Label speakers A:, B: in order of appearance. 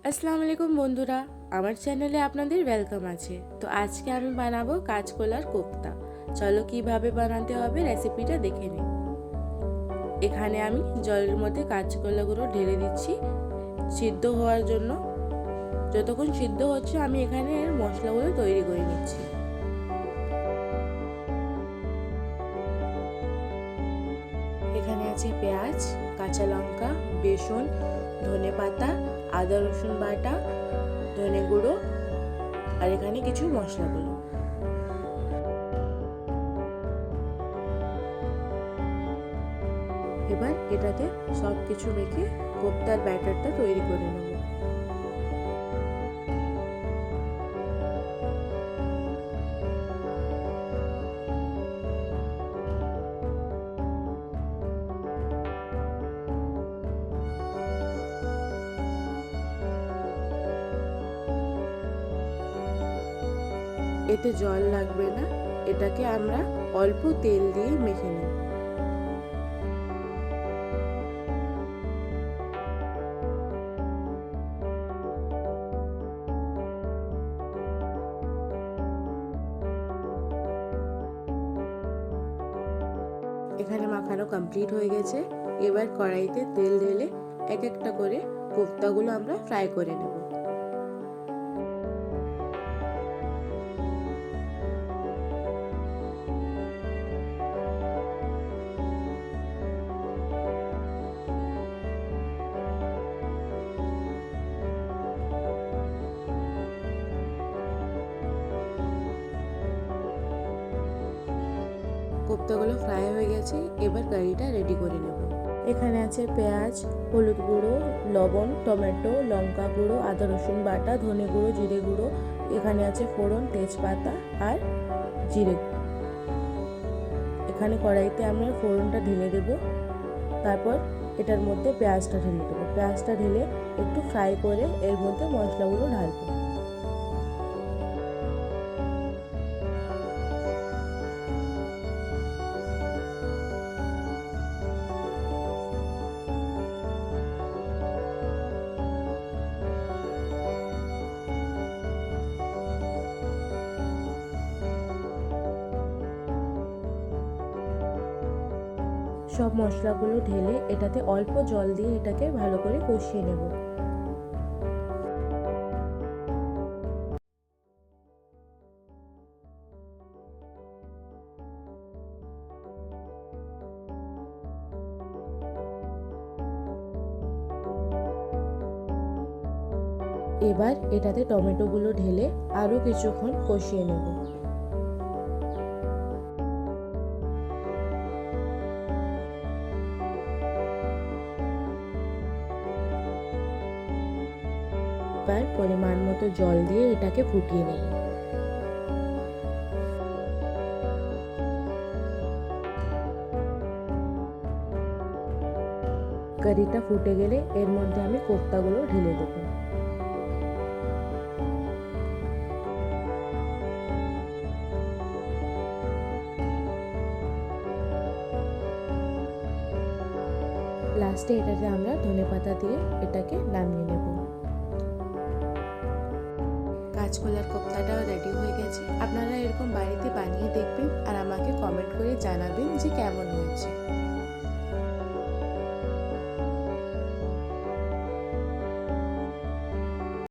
A: আসসালামু আলাইকুম বন্ধুরা, আমার চ্যানেলে আপনাদের ওয়েলকাম আছে। তো আজকে আমি বানাবো কাঁচকলার কোফতা। চলো কিভাবে বানাতে হবে রেসিপিটা দেখে নিই। এখানে আমি জলের মধ্যে কাঁচকলাগুলো ঢেলে দিচ্ছি সিদ্ধ হওয়ার জন্য। যতক্ষণ সিদ্ধ হচ্ছে আমি এখানে এর মশলাগুলো তৈরি করে নিচ্ছি। এখানে আছে পেঁয়াজ, কাঁচা লঙ্কা, বেসন, ধনেপাতা, আদা রসুন বাটা, ধনে গুঁড়ো আর এখানে কিছু মশলাগুলো। এবার এটাতে সব কিছু মেখে কোফতার ব্যাটারটা তৈরি করে নেব। এতে জল লাগবে না, এটাকে আমরা অল্প তেল দিয়ে মেখে নেব। এখানে মাখানো কমপ্লিট হয়ে গেছে। এবার কড়াইতে তেল ঢেলে এক একটা করে কোফতাগুলো আমরা ফ্রাই করে নেব। কোফতাগুলো ফ্রাই হয়ে গেছে, এবার কারিটা রেডি করে নেব। এখানে আছে পেঁয়াজ, হলুদ গুঁড়ো, লবণ, টমেটো, লঙ্কা গুঁড়ো, আদা রসুন বাটা, ধনে গুঁড়ো, জিরে গুঁড়ো। এখানে আছে ফোড়ন, তেজপাতা আর জিরে। এখানে কড়াইতে আমরা ফোড়নটা ঢেলে দেব, তারপর এটার মধ্যে পেঁয়াজটা ঢেলে দেবো। পেঁয়াজটা ঢেলে একটু ফ্রাই করে এর মধ্যে মশলাগুলো ঢালবো। সব মশলাগুলো ঢেলে এটাতে অল্প জল দিয়ে এটাকে ভালো করে কষিয়ে নেব। এবার এটাতে টমেটোগুলো ঢেলে আরও কিছুক্ষণ কষিয়ে নেব। এবার পরিমাণ মতো জল দিয়ে এটাকে ফুটিয়ে নেব। কারিটা ফুটে গেলে এর মধ্যে আমি কোফতাগুলো ঢেলে দেবো। লাস্টে এটাতে আমরা ধনেপাতা দিয়ে এটাকে নামিয়ে নেব। কাঁচকলার কোফতাটাও রেডি হয়ে গেছে। আপনারা এরকম বাড়িতে বানিয়ে দেখবেন আর আমাকে কমেন্ট করে জানাবেন যে কেমন হয়েছে।